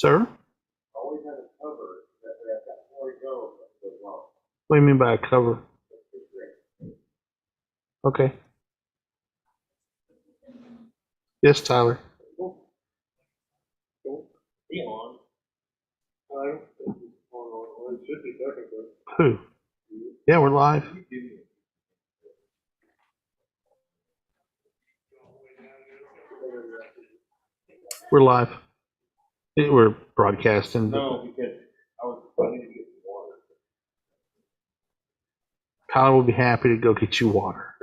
Sir? Always have a cover that I've got more to go. What do you mean by a cover? Okay. Yes, Tyler. Be on. I don't think it's on. Well, it should be technically. Who? Yeah, we're live. We're live. We're broadcasting. No, because I was planning to get some water. Tyler will be happy to go get you water.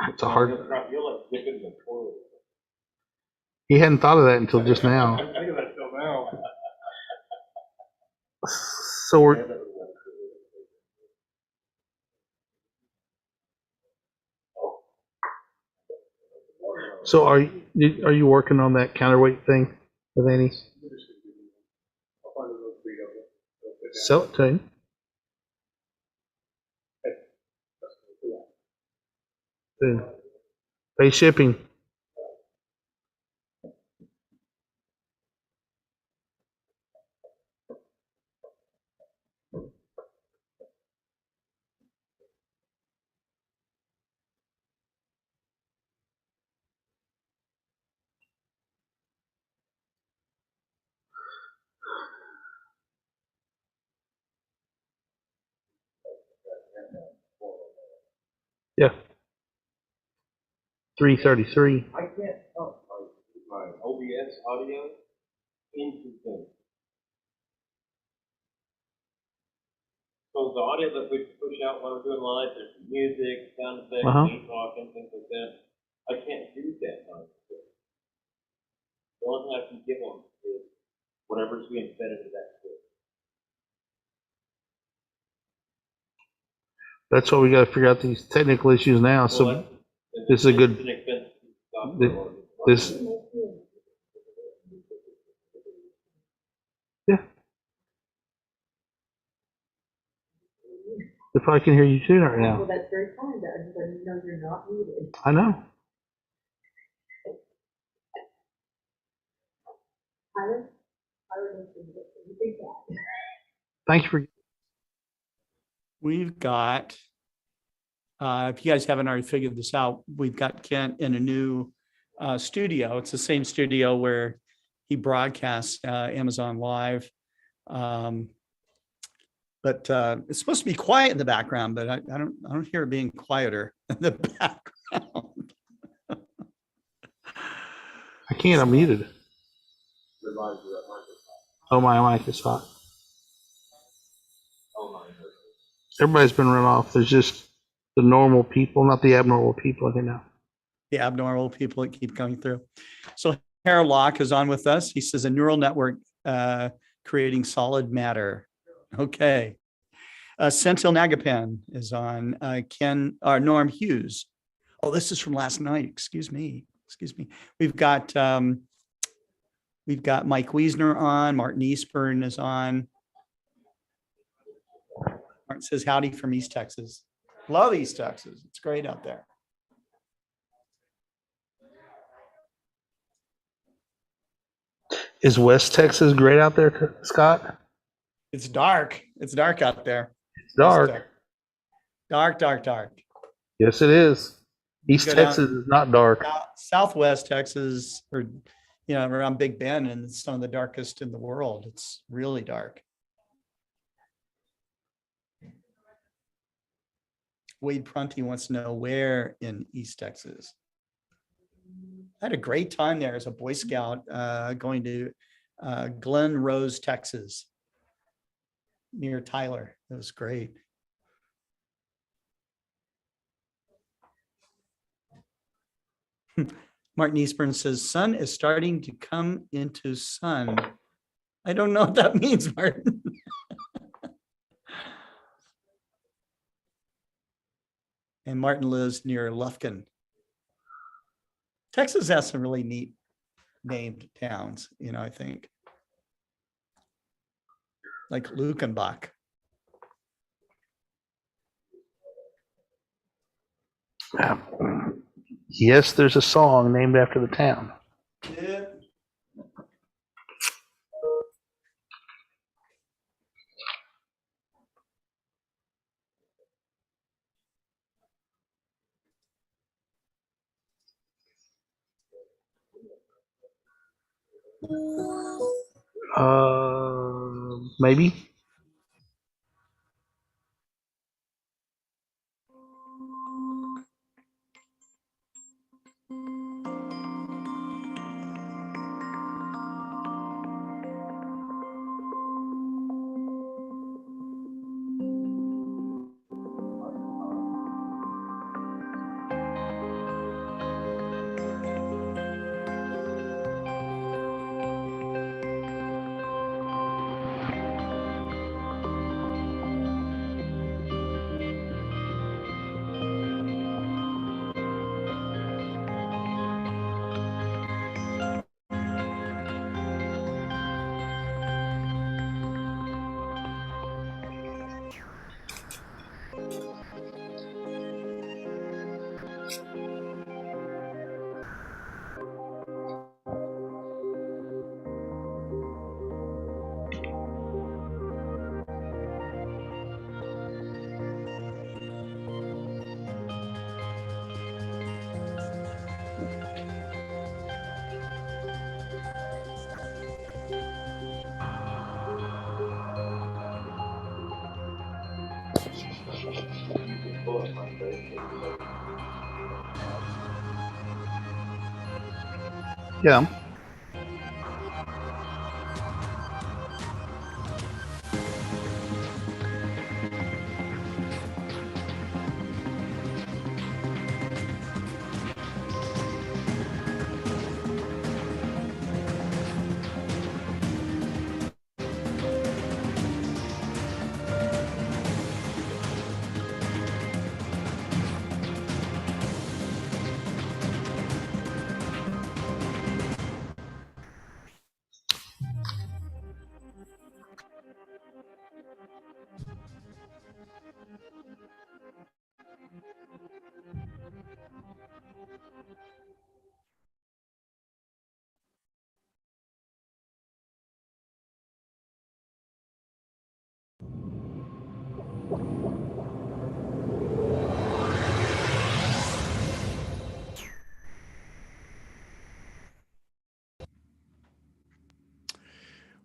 It's a hard. You'll like dip it in the toilet. He hadn't thought of that until just now. I think of that till now. So we're. So are you working on that counterweight thing with Annie? Sell it to him. Then pay shipping. Yeah. 333. I can't tell my OBS audio into things. So the audio that we push out when we're doing live, there's music, sound effects, me talking, things like that. I can't do that kind of stuff. The only thing I can give them is whatever's being fed into that clip. That's why we got to figure out these technical issues now. So this is a good. This. Yeah. They probably can hear you too right now. Well, that's very kind. Everybody knows you're not muted. I know. Tyler, you think that? Thank you for. We've got, if you guys haven't already figured this out, we've got Kent in a new studio. It's the same studio where he broadcasts Amazon Live. But it's supposed to be quiet in the background, but I don't hear it being quieter in the background. I can't. I'm muted. Oh, my mic is hot. Everybody's been run off. There's just the normal people, not the abnormal people in here now. The abnormal people that keep coming through. So Harold Locke is on with us. He says a neural network creating solid matter. Okay. Sentil Nagapan is on. Norm Hughes. Oh, this is from last night. Excuse me. We've got Mike Wiesner on. Martin Eastburn is on. Martin says howdy from East Texas. Love East Texas. It's great out there. Is West Texas great out there, Scott? It's dark. It's dark out there. It's dark. Dark. Yes, it is. East Texas is not dark. Southwest Texas, or around Big Bend, and it's some of the darkest in the world. It's really dark. Wade Prunty wants to know where in East Texas. I had a great time there as a Boy Scout going to Glen Rose, Texas, near Tyler. It was great. Martin Eastburn says, sun is starting to come into sun. I don't know what that means, Martin. And Martin lives near Lufkin. Texas has some really neat named towns, I think. Like Lukenbach. Yes, there's a song named after the town. Yeah. Maybe. Yeah.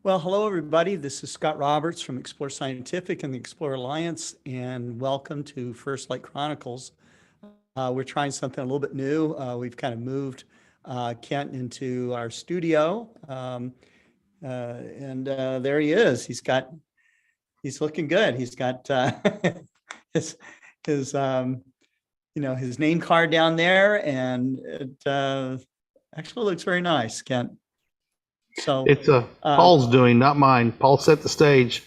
Well, hello, everybody. This is Scott Roberts from Explore Scientific and the Explore Alliance, and welcome to FirstLight Chronicles. We're trying something a little bit new. We've kind of moved Kent into our studio, and there he is. He's looking good. He's got his his his name card down there, and it actually looks very nice, Kent. So It's Paul's doing, not mine. Paul set the stage.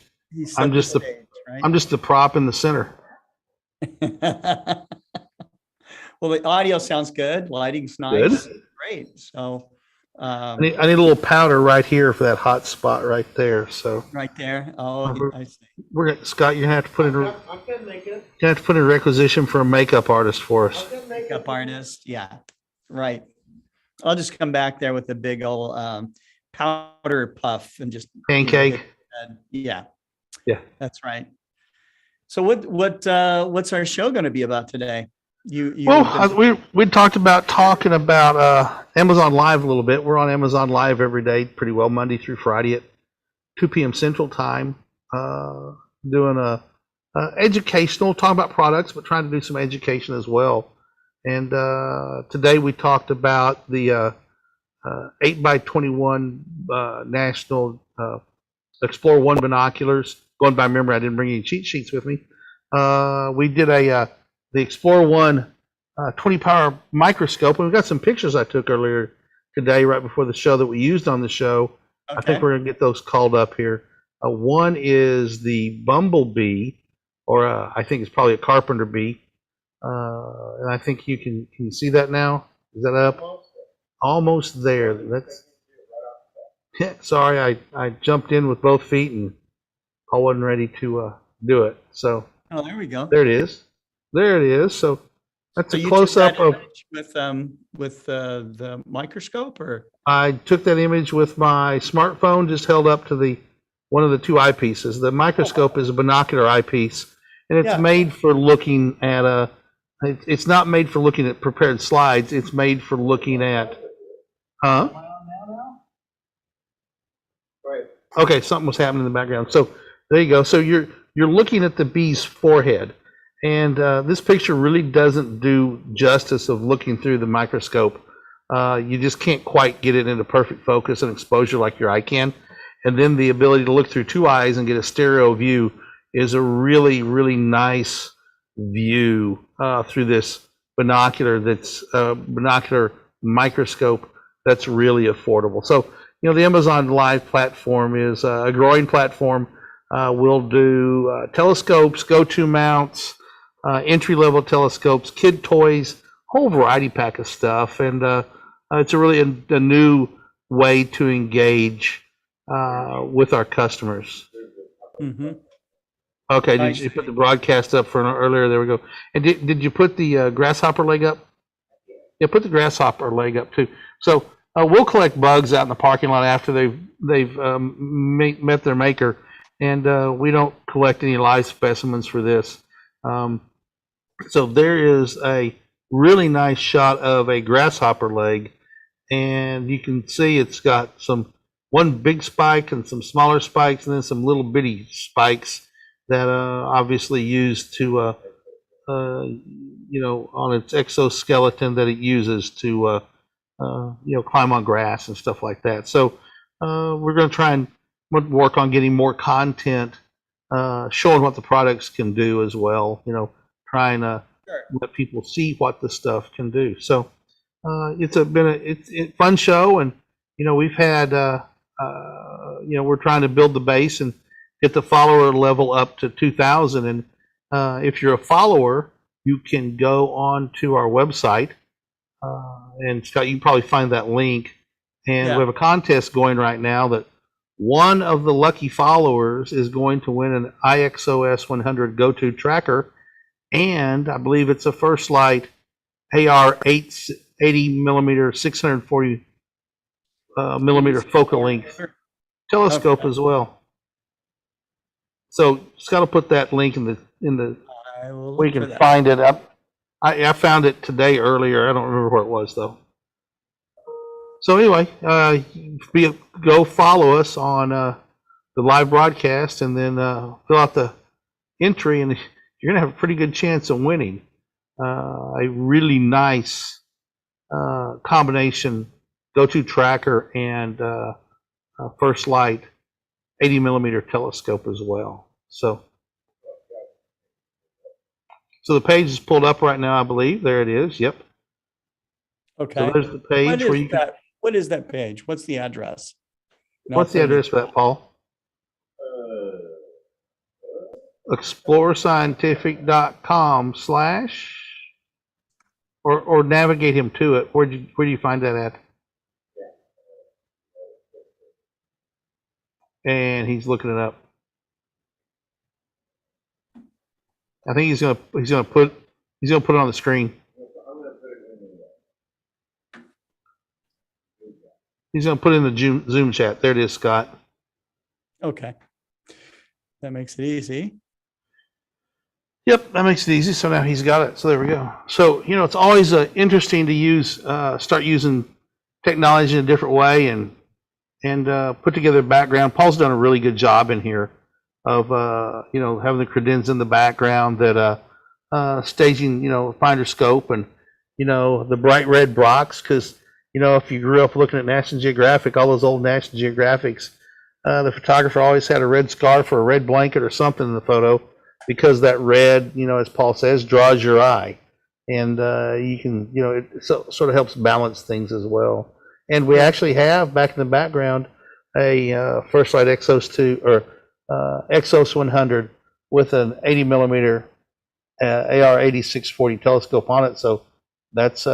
I'm just I'm just the prop in the center. Well, the audio sounds good. Lighting's nice. Good. Great. So I need a little powder right here for that hot spot right there. So right there. Oh, I see. Scott, you're gonna have to put in I can make it. you have to put in requisition for a makeup artist for us. Makeup artist. Yeah. Right. I'll just come back there with a big old powder puff and just Pancake. Yeah. Yeah. That's right. So what's our show going to be about today? We talked about talking about Amazon Live a little bit. We're on Amazon Live every day, pretty well, Monday through Friday at 2 p.m. Central Time, doing a educational, talking about products, but trying to do some education as well. And today we talked about the 8x21 National Explore 1 binoculars. Going by memory, I didn't bring any cheat sheets with me. We did the Explore 1 20 power microscope, and we got some pictures I took earlier today, right before the show, that we used on the show. Okay. I think we're going to get those called up here. One is the Bumblebee, or I think it's probably a Carpenter bee. And I think can you see that now? Is that up? Almost there. That's sorry, I jumped in with both feet and I wasn't ready to do it. So there we go. There it is. There it is. So that's a close up of with the microscope, or I took that image with my smartphone, just held up to one of the two eyepieces. The microscope is a binocular eyepiece, and it's made for looking at it's not made for looking at prepared slides. It's made for looking at, Okay, something was happening in the background. So there you go. So you're looking at the bee's forehead, and this picture really doesn't do justice of looking through the microscope. You just can't quite get it into perfect focus and exposure like your eye can. And then the ability to look through two eyes and get a stereo view is a really, really nice view through this binocular that's binocular microscope that's really affordable. So, the Amazon Live platform is a growing platform. We'll do telescopes, go-to mounts, entry-level telescopes, kid toys, whole variety pack of stuff. And it's a really a new way to engage with our customers. Mm-hmm. Okay, Nice. did you put the broadcast up for earlier? There we go. And did you put the grasshopper leg up? Yeah, put the grasshopper leg up too. So we'll collect bugs out in the parking lot after they've met their maker, and we don't collect any live specimens for this. So there is a really nice shot of a grasshopper leg, and you can see it's got one big spike and some smaller spikes, and then some little bitty spikes that obviously used to on its exoskeleton that it uses to climb on grass and stuff like that. So we're going to try and work on getting more content showing what the products can do as well. Trying to let people see what the stuff can do. So it's been a fun show, and we've had we're trying to build the base and get the follower level up to 2,000. And if you're a follower, you can go on to our website, and Scott, you can probably find that link. And Yeah. we have a contest going right now that one of the lucky followers is going to win an IXOS 100 go-to tracker, and I believe it's a FirstLight AR 80 millimeter 640 millimeter focal length telescope as well. So Scott will put that link in the I will we look for can that. find it up. I found it today earlier. I don't remember where it was though. So anyway, go follow us on the live broadcast, and then fill out the entry, and you're gonna have a pretty good chance of winning a really nice combination go-to tracker and FirstLight 80 millimeter telescope as well. So the page is pulled up right now, I believe. There it is. Yep. Okay. So there's the page What where is you can. that? What is that page? What's the address? What's the address for that, Paul? explorescientific.com/ or navigate him to it. Where do you find that at? And he's looking it up. I think he's gonna put it on the screen. He's gonna put it in the Zoom chat. There it is, Scott. Okay. That makes it easy. Yep, that makes it easy. So now he's got it. So there we go. So it's always interesting to start using technology in a different way and put together a background. Paul's done a really good job in here of having the credence in the background, that staging finder scope, and the bright red box, because if you grew up looking at National Geographic, all those old National Geographics, the photographer always had a red scarf or a red blanket or something in the photo, because that red, as Paul says, draws your eye, and you can it sort of helps balance things as well. And we actually have back in the background a FirstLight Exos 2 or Exos 100 with an 80 millimeter AR 8640 telescope on it. So that's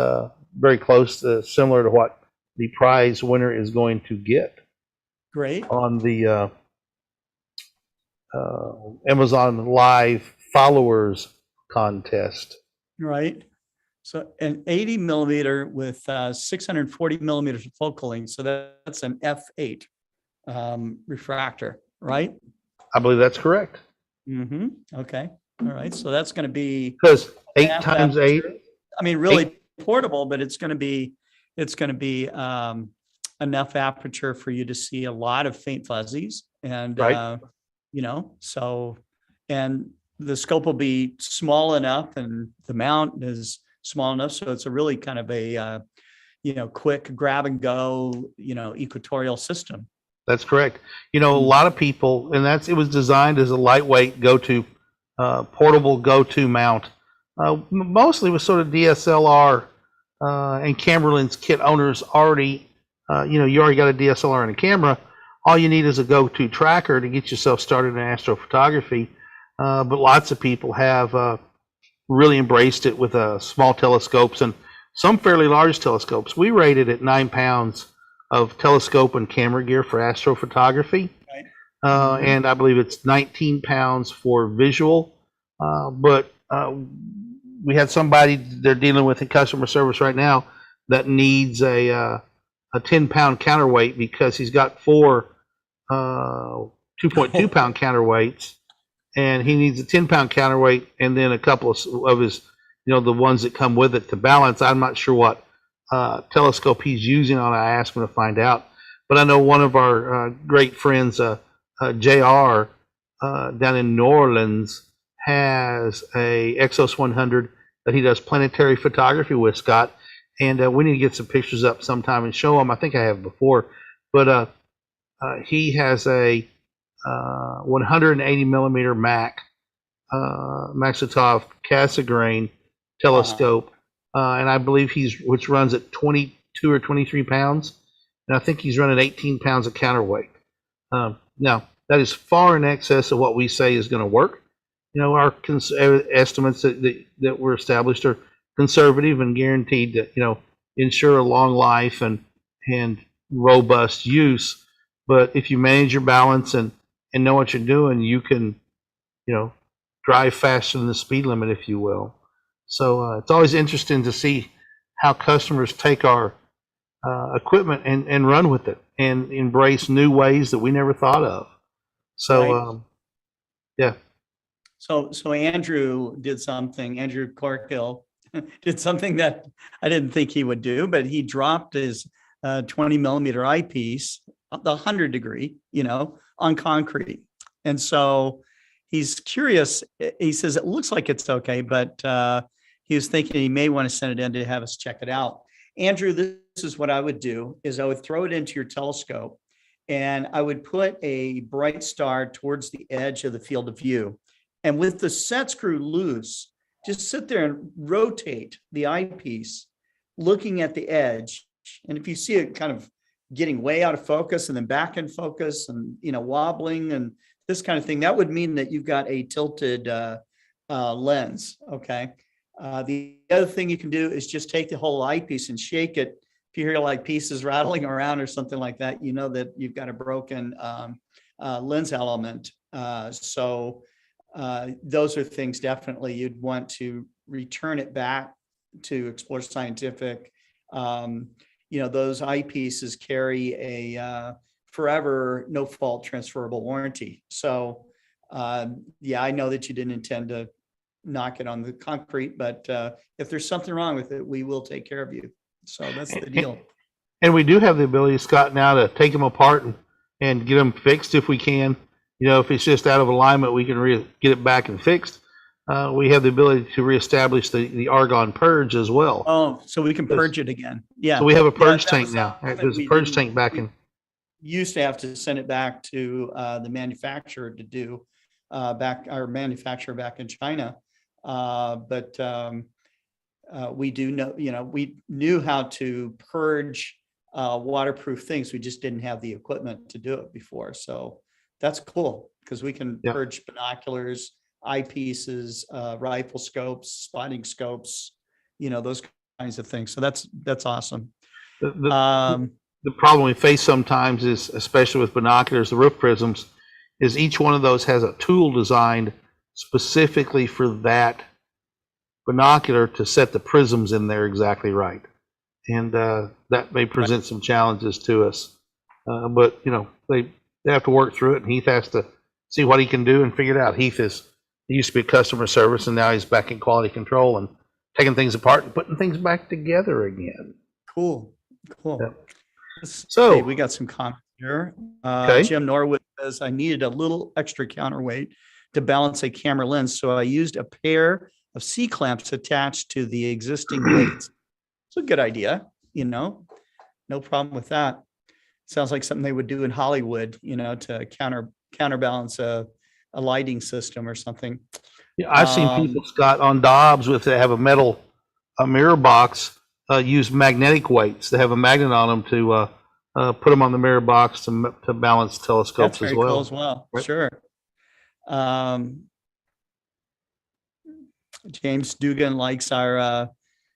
very close to similar to what the prize winner is going to get Great. on the Amazon Live followers contest. Right. So an 80 millimeter with 640 millimeters of focal length. So that's an f8 refractor, right? I believe that's correct. Mm-hmm. Okay. All right. So that's going to be, Because 8 half times that 8. I mean, really portable, but it's going to be enough aperture for you to see a lot of faint fuzzies. And, Right. so, and the scope will be small enough and the mount is small enough. So it's a really kind of a, quick grab and go, equatorial system. That's correct. A lot of people, and it was designed as a lightweight go-to, portable go-to mount. Mostly with sort of DSLR and camera lens kit owners already, you already got a DSLR and a camera. All you need is a go-to tracker to get yourself started in astrophotography. But lots of people have really embraced it with small telescopes and some fairly large telescopes. We rated at 9 pounds of telescope and camera gear for astrophotography. Right. And I believe it's 19 pounds for visual. But we had somebody they're dealing with in customer service right now that needs a 10-pound counterweight because he's got 4 2.2 pound counterweights, and he needs a 10-pound counterweight and then a couple of his, the ones that come with it to balance. I'm not sure what telescope he's using on. I asked him to find out, but I know one of our great friends, JR, down in New Orleans, has a Exos 100 that he does planetary photography with, Scott, and we need to get some pictures up sometime and show them. I think I have before, but he has a 180 millimeter Maxitov Cassegrain telescope, and I believe which runs at 22 or 23 pounds, and I think he's running 18 pounds of counterweight. Now that is far in excess of what we say is going to work. Our estimates that were established are conservative and guaranteed to ensure a long life and robust use. But if you manage your balance and know what you're doing, you can drive faster than the speed limit, if you will. So it's always interesting to see how customers take our equipment and run with it and embrace new ways that we never thought of. So Right. yeah. So Andrew Corkill did something that I didn't think he would do, but he dropped his 20 millimeter eyepiece, the 100 degree, on concrete. And so he's curious. He says, it looks like it's okay, but he was thinking he may want to send it in to have us check it out. Andrew, this is what I would do is I would throw it into your telescope and I would put a bright star towards the edge of the field of view. And with the set screw loose, just sit there and rotate the eyepiece, looking at the edge. And if you see it kind of getting way out of focus and then back in focus and, wobbling and this kind of thing, that would mean that you've got a tilted lens. Okay. The other thing you can do is just take the whole eyepiece and shake it. If you hear like pieces rattling around or something like that, you know that you've got a broken lens element. So those are things definitely you'd want to return it back to Explore Scientific. Those eyepieces carry a forever no fault transferable warranty. So I know that you didn't intend to knock it on the concrete, but if there's something wrong with it, we will take care of you. So that's the deal. And we do have the ability, Scott, now to take them apart and get them fixed if we can. If it's just out of alignment, we can get it back and fixed. We have the ability to reestablish the argon purge as well. Oh, so we can purge it again. Yeah. So we have a purge tank was now. something There's a we purge didn't- tank back in. Used to have to send it back to the manufacturer to do our manufacturer back in China. But we do know, we knew how to purge waterproof things. We just didn't have the equipment to do it before. So that's cool because we can purge binoculars, eyepieces, rifle scopes, spotting scopes, those kinds of things. So that's awesome. The problem we face sometimes is, especially with binoculars, the roof prisms, is each one of those has a tool designed specifically for that binocular to set the prisms in there exactly right. And that may present some challenges to us. But, they have to work through it, and Heath has to see what he can do and figure it out. He used to be customer service, and now he's back in quality control and taking things apart and putting things back together again. Cool. Yeah. So, we got some comments here. okay. Jim Norwood says, I needed a little extra counterweight to balance a camera lens, so I used a pair of C-clamps attached to the existing weights. It's a good idea, no problem with that. Sounds like something they would do in Hollywood, to counterbalance a lighting system or something. Yeah, I've seen people, Scott, on Dobbs with they have a mirror box, use magnetic weights. They have a magnet on them to put them on the mirror box to balance telescopes That's as very well. cool as well. Right. Sure. James Dugan likes our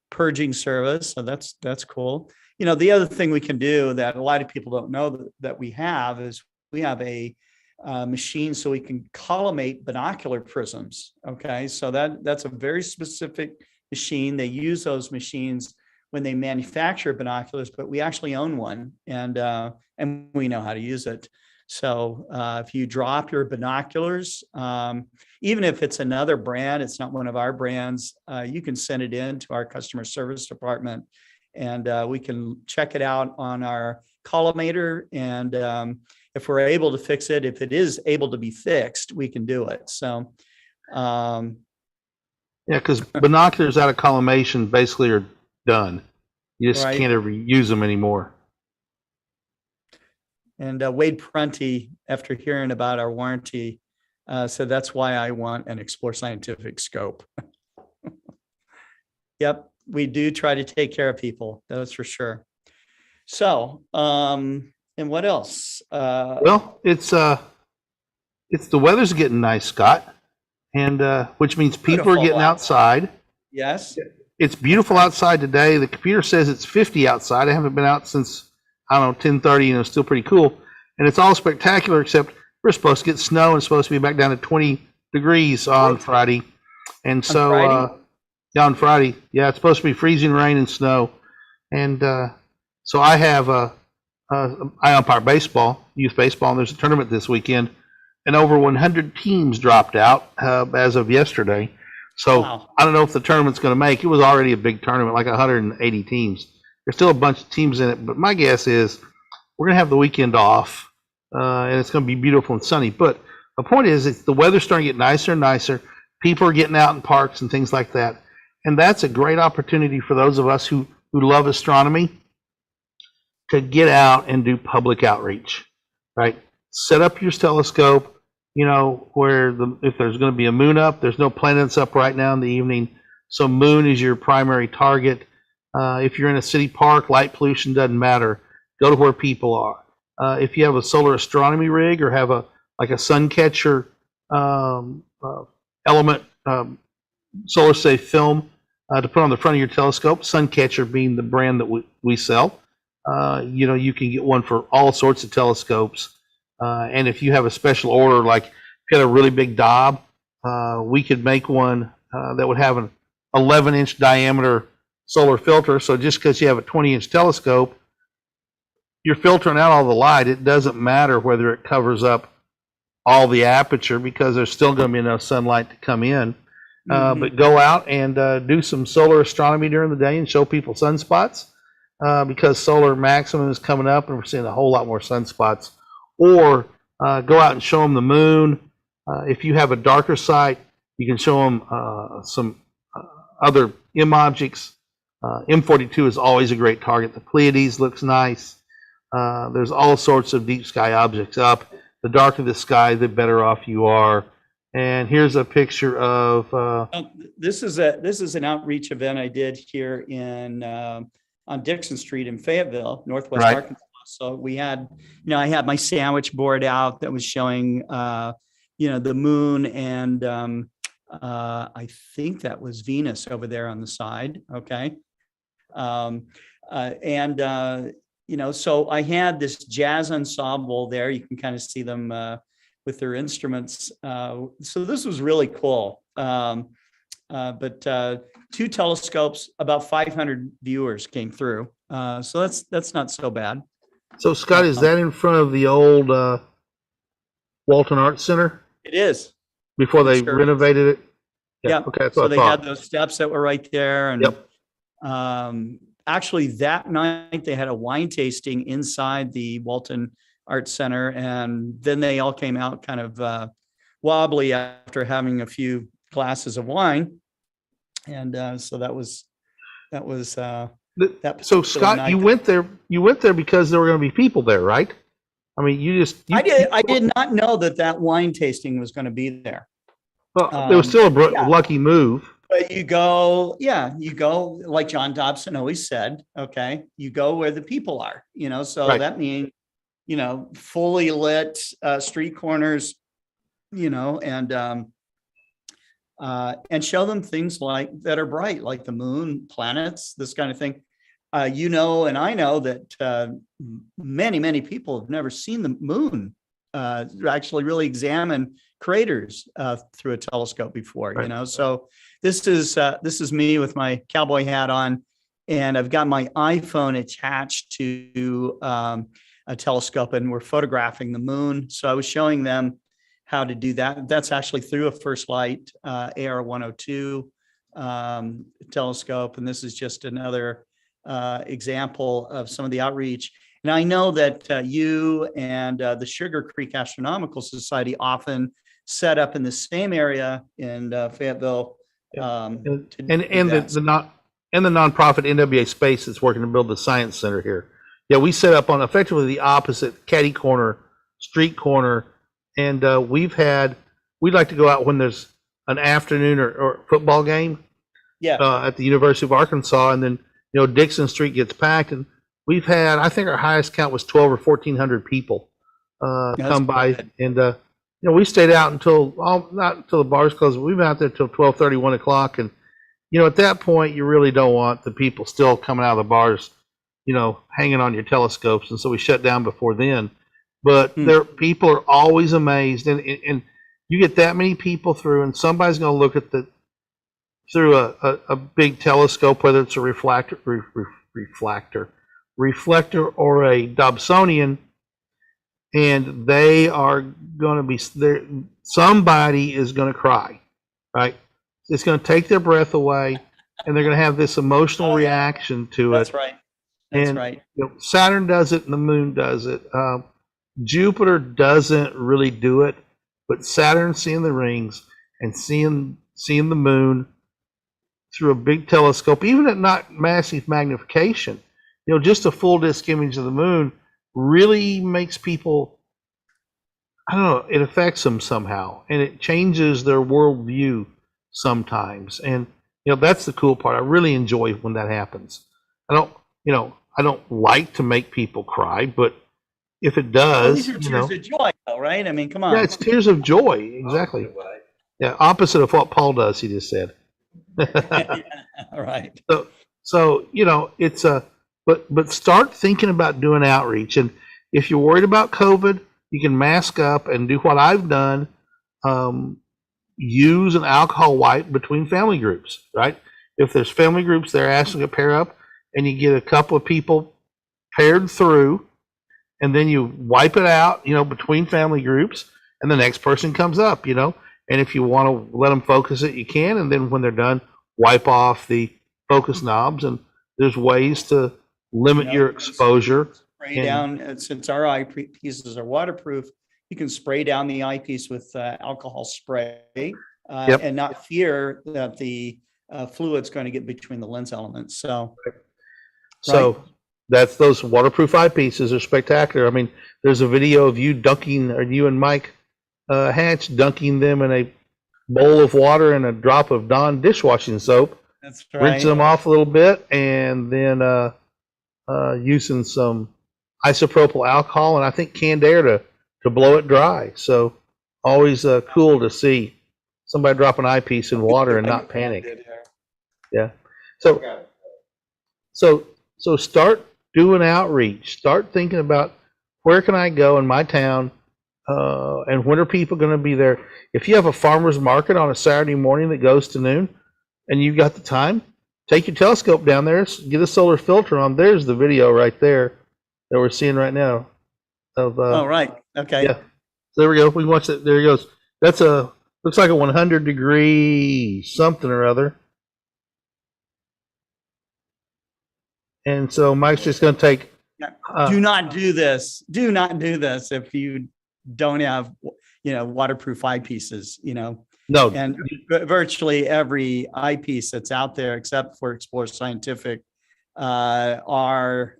purging service, so that's cool. The other thing we can do that a lot of people don't know that we have is we have a machine so we can collimate binocular prisms. Okay, so that's a very specific machine. They use those machines when they manufacture binoculars, but we actually own one, and we know how to use it. So if you drop your binoculars, even if it's another brand, it's not one of our brands, you can send it in to our customer service department, and we can check it out on our collimator. And if we're able to fix it, if it is able to be fixed, we can do it. So, yeah, because binoculars out of collimation basically are done. You just can't ever use them anymore. And Wade Prunty, after hearing about our warranty, said that's why I want an Explore Scientific scope. Yep, we do try to take care of people, that's for sure. So, and what else? Well, it's the weather's getting nice, Scott, and which means people are getting outside. Yes. It's beautiful outside today. The computer says it's 50 outside. I haven't been out since, I don't know, 10:30, and it's still pretty cool. And it's all spectacular, except we're supposed to get snow and it's supposed to be back down to 20 degrees on Friday. And so, yeah, on Friday, yeah, it's supposed to be freezing rain and snow. And so I have I umpire baseball, youth baseball, and there's a tournament this weekend, and over 100 teams dropped out as of yesterday. So I don't know if the tournament's going to make. It was already a big tournament, like 180 teams. There's still a bunch of teams in it, but my guess is we're going to have the weekend off, and it's going to be beautiful and sunny. But the point is, the weather's starting to get nicer and nicer. People are getting out in parks and things like that, and that's a great opportunity for those of us who love astronomy to get out and do public outreach. Right? Set up your telescope. Where if there's going to be a moon up, there's no planets up right now in the evening, so moon is your primary target. If you're in a city park, light pollution doesn't matter. Go to where people are. If you have a solar astronomy rig or have a sun catcher element solar safe film to put on the front of your telescope, sun catcher being the brand that we sell, you can get one for all sorts of telescopes. And if you have a special order, like if you had a really big Dob, we could make one that would have an 11-inch diameter solar filter. So just because you have a 20-inch telescope, you're filtering out all the light. It doesn't matter whether it covers up all the aperture because there's still going to be enough sunlight to come in. But go out and do some solar astronomy during the day and show people sunspots because solar maximum is coming up and we're seeing a whole lot more sunspots. Or go out and show them the moon. If you have a darker site, you can show them some other M objects. M42 is always a great target. The Pleiades looks nice. There's all sorts of deep sky objects up. The darker the sky, the better off you are. And here's a picture of. This is an outreach event I did here on Dixon Street in Fayetteville, Northwest Arkansas. So we had, I had my sandwich board out that was showing, the moon and I think that was Venus over there on the side. Okay. So I had this jazz ensemble there. You can kind of see them with their instruments. So this was really cool. But 2 telescopes, about 500 viewers came through. So that's not so bad. So Scott, is that in front of the old Walton Arts Center? It is. Before they renovated it? Yeah. Okay. So they had those steps that were right there, and yep. actually that night they had a wine tasting inside the Walton Arts Center, and then they all came out kind of wobbly after having a few glasses of wine, and so that was that So particular Scott, night. you went there because there were going to be people there, right? I mean, you I did not know that wine tasting was going to be there. Well, it was still a Yeah. lucky move. But you go like John Dobson always said, okay, you go where the people are, so Right. that means, fully lit street corners, and show them things that are bright, like the moon, planets, this kind of thing. And I know that many, many people have never seen the moon actually really examine craters through a telescope before, Right. So this is me with my cowboy hat on, and I've got my iPhone attached to a telescope, and we're photographing the moon. So I was showing them how to do that. That's actually through a FirstLight AR102 telescope, and this is just another example of some of the outreach. And I know that you and the Sugar Creek Astronomical Society often set up in the same area in Fayetteville. And the nonprofit NWA Space that's working to build the science center here. Yeah, we set up on effectively the opposite catty corner, street corner, and we'd like to go out when there's an afternoon or football game. Yeah. At the University of Arkansas, and then Dixon Street gets packed, and we've had, I think our highest count was 12 or 1,400 people come by, good. and we stayed out not until the bars closed. We've been out there till 12:30, 1 o'clock, and at that point you really don't want the people still coming out of the bars, hanging on your telescopes, and so we shut down before then. But people are always amazed, and you get that many people through, and somebody's going to look at through a big telescope, whether it's a reflector or a Dobsonian, and they are going to be there. Somebody is going to cry, right? It's going to take their breath away, and they're going to have this emotional reaction to That's it. right. That's And, right. Saturn does it, and the moon does it. Jupiter doesn't really do it, but Saturn seeing the rings and seeing the moon through a big telescope, even at not massive magnification, just a full disk image of the moon really makes people, I don't know, it affects them somehow, and it changes their worldview sometimes. And that's the cool part. I really enjoy when that happens. I don't like to make people cry, but if it does, these are tears of joy, though, right? I mean, come on. Yeah, it's tears of joy. Exactly. Yeah, opposite of what Paul does. He just said. All right. So it's but start thinking about doing outreach, and if you're worried about COVID, you can mask up and do what I've done. Use an alcohol wipe between family groups, right? If there's family groups, they're asking to pair up, and you get a couple of people paired through, and then you wipe it out, between family groups, and the next person comes up, and if you want to let them focus it, you can, and then when they're done, wipe off the focus knobs, and there's ways to limit your exposure. Spray down, since our eyepieces are waterproof, you can spray down the eyepiece with alcohol spray and not fear that the fluid's going to get between the lens elements. So that's those waterproof eyepieces are spectacular. I mean, there's a video of you and Mike Hatch dunking them in a bowl of water and a drop of Dawn dishwashing soap. That's right. Rinse them off a little bit, and then using some isopropyl alcohol and I think canned air to blow it dry. So always cool to see somebody drop an eyepiece in water and not panic. Yeah. So start doing outreach. Start thinking about where can I go in my town, and when are people going to be there. If you have a farmer's market on a Saturday morning that goes to noon, and you've got the time, take your telescope down there, get a solar filter on. There's the video right there that we're seeing right now. Oh, right. Okay. Yeah. So there we go. We can watch that. There he goes. Looks like a 100-degree something or other. And so Mike's just going to take. Do not do this. Do not do this if you don't have, waterproof eyepieces, No, and virtually every eyepiece that's out there, except for Explore Scientific, are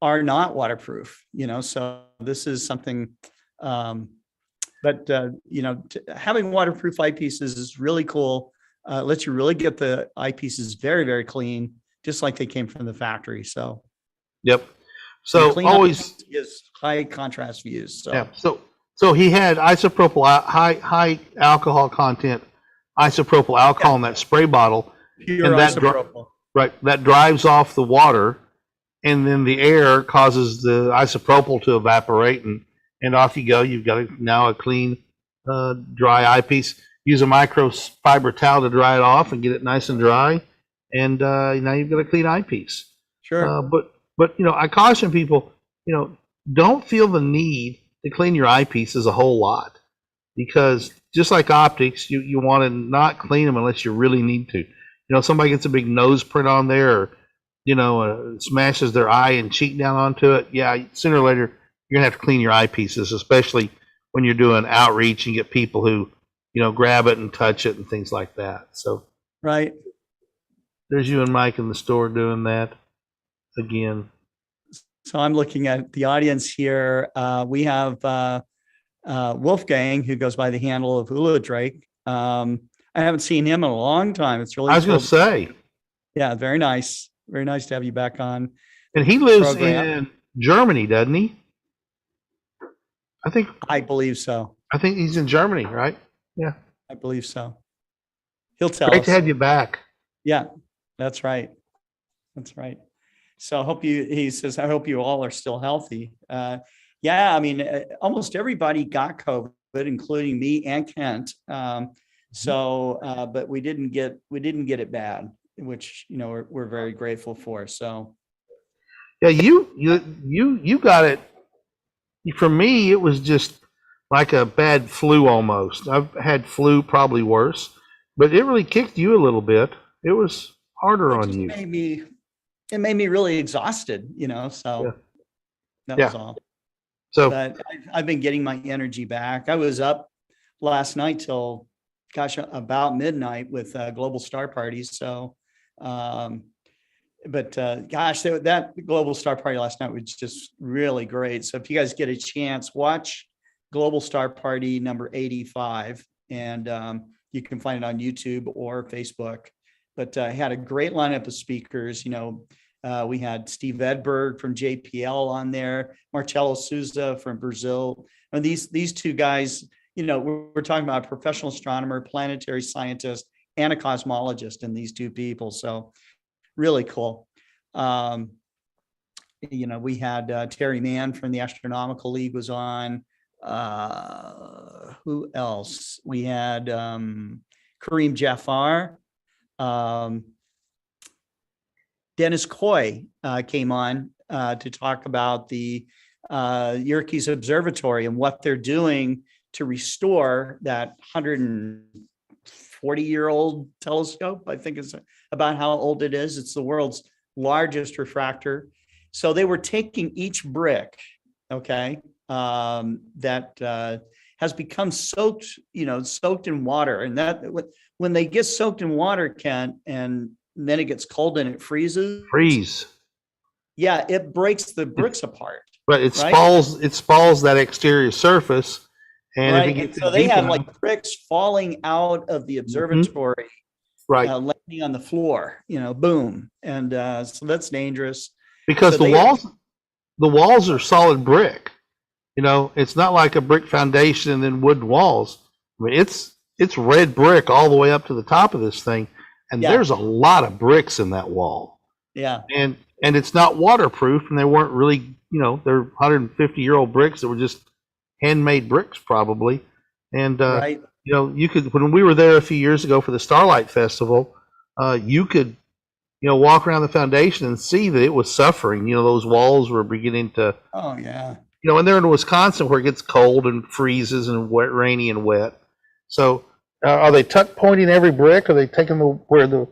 not waterproof, so this is something, but having waterproof eyepieces is really cool. Lets you really get the eyepieces very, very clean, just like they came from the factory. So, yep. So clean always is high contrast views. So, yeah. So he had isopropyl high alcohol content, isopropyl alcohol in that spray bottle, pure and that isopropyl. right, that drives off the water, and then the air causes the isopropyl to evaporate, and off you go. You've got now a clean, dry eyepiece. Use a microfiber towel to dry it off and get it nice and dry, and now you've got a clean eyepiece. Sure. But I caution people, don't feel the need to clean your eyepieces a whole lot, because just like optics, you want to not clean them unless you really need to. Somebody gets a big nose print on there, or smashes their eye and cheek down onto it. Yeah, sooner or later you're gonna have to clean your eyepieces, especially when you're doing outreach and get people who grab it and touch it and things like that. So Right. there's you and Mike in the store doing that again. So I'm looking at the audience here. We have Wolfgang, who goes by the handle of Hula Drake. I haven't seen him in a long time. It's really I was cool. gonna say, Yeah, very nice. Very nice to have you back on. and he lives Program. in Germany, doesn't he? I believe so. I think he's in Germany, right? Yeah. I believe so. He'll tell Great us. to have you back. Yeah, that's right. That's right. So he says, I hope you all are still healthy. Yeah, I mean, almost everybody got COVID, including me and Kent. But we didn't get it bad, which, we're very grateful for. So. Yeah, you got it. For me, it was just like a bad flu almost. I've had flu probably worse, but it really kicked you a little bit. It was harder on you. It made me really exhausted, so Yeah. that Yeah. was all. So But I've been getting my energy back. I was up last night till, about midnight with Global Star Parties. So, that Global Star Party last night was just really great. So if you guys get a chance, watch Global Star Party number 85, and you can find it on YouTube or Facebook. But I had a great lineup of speakers. We had Steve Edberg from JPL on there, Marcelo Souza from Brazil. And these two guys, we're talking about a professional astronomer, planetary scientist, and a cosmologist in these two people. So really cool. We had Terry Mann from the Astronomical League was on. Who else? We had Kareem Jafar. Dennis Coy came on to talk about the Yerkes Observatory and what they're doing to restore that 140-year-old telescope. I think it's about how old it is. It's the world's largest refractor. So they were taking each brick, that has become soaked in water, and that when they get soaked in water, Kent, and then it gets cold and it freezes. Yeah, it breaks the bricks apart. But it spalls that exterior surface, and right. And so they have like bricks falling out of the observatory, landing on the floor. Boom, and so that's dangerous because the walls are solid brick. It's not like a brick foundation and then wooden walls. I mean, it's red brick all the way up to the top of this thing, and there's a lot of bricks in that wall. Yeah, and it's not waterproof, and they weren't really, they're 150-year-old bricks that were just handmade bricks probably. And you could, when we were there a few years ago for the Starlight Festival, you could walk around the foundation and see that it was suffering. Those walls were beginning to. Oh yeah. And they're in Wisconsin where it gets cold and freezes and wet, rainy and wet. So are they tuck pointing every brick? Are they taking where the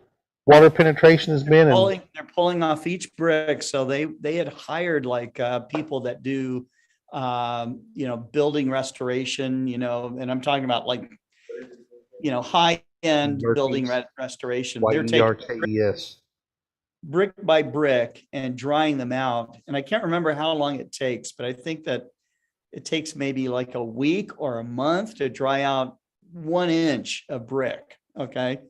water penetration has been. And They're pulling off each brick. So they had hired like people that do, building restoration, and I'm talking about like, high end building Yerkes, restoration. white They're taking YERKES. brick by brick and drying them out. And I can't remember how long it takes, but I think that it takes maybe like a week or a month to dry out 1 inch of brick. Okay.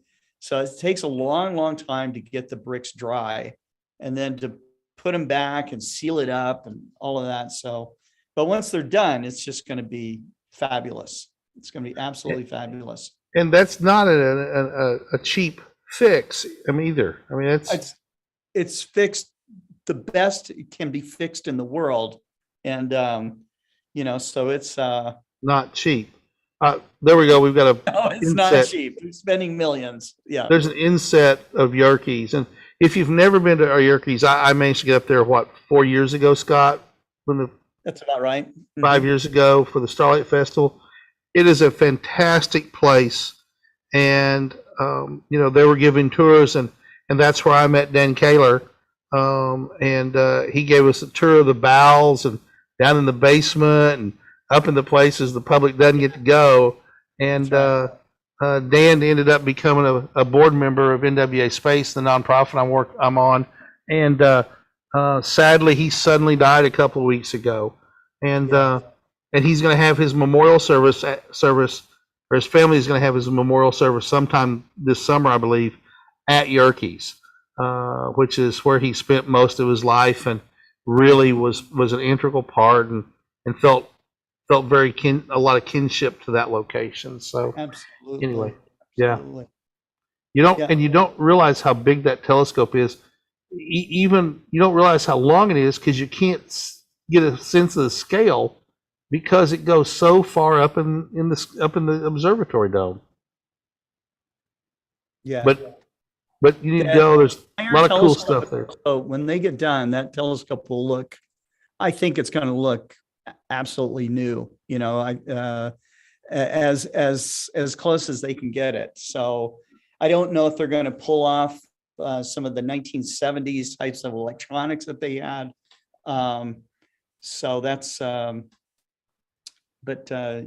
So it takes a long, long time to get the bricks dry and then to put them back and seal it up and all of that. So, but once they're done, it's just going to be fabulous. It's going to be absolutely fabulous. And that's not a cheap fix. Either. It's fixed the best it can be fixed in the world. And, so it's not cheap. There we go. We've got a. no, it's not inset. cheap. We're spending millions. Yeah. There's an inset of Yerkes, and if you've never been to our Yerkes, I managed to get up there 4 years ago, Scott, That's about right. 5 years ago for the StarLight Festival. It is a fantastic place, and they were giving tours, and that's where I met Dan Kaler, and he gave us a tour of the bowels and down in the basement and up in the places the public doesn't get to go. And Dan ended up becoming a board member of NWA Space, the nonprofit I'm on. And sadly, he suddenly died a couple of weeks ago. And he's going to have his memorial service, or his family is going to have his memorial service sometime this summer, I believe, at Yerkes, which is where he spent most of his life and really was an integral part and felt very a lot of kinship to that location. So Absolutely. anyway, yeah, Absolutely. you don't realize how big that telescope is. Even you don't realize how long it is because you can't get a sense of the scale because it goes so far up in the observatory dome. Yeah. But you need to go. There's a lot of cool stuff there. So when they get done, that telescope will look, I think it's going to look absolutely new, as close as they can get it. So I don't know if they're going to pull off some of the 1970s types of electronics that they had. So that's, Spectacular.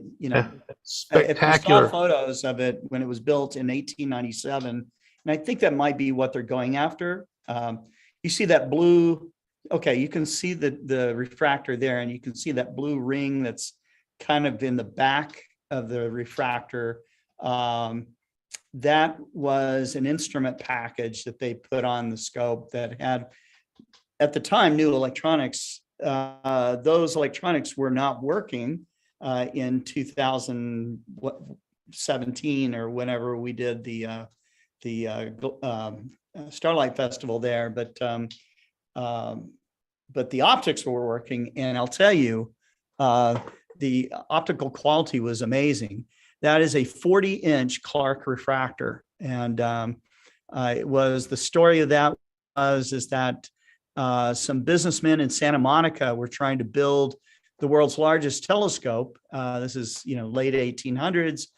if you saw photos of it when it was built in 1897, and I think that might be what they're going after. You see that blue, okay, you can see the refractor there, and you can see that blue ring that's kind of in the back of the refractor. That was an instrument package that they put on the scope that had, at the time, new electronics. Those electronics were not working in 2017 or whenever we did the Starlight Festival there, but the optics were working, and I'll tell you, the optical quality was amazing. That is a 40-inch Clark refractor, and it was the story of that is that some businessmen in Santa Monica were trying to build the world's largest telescope. This is late 1800s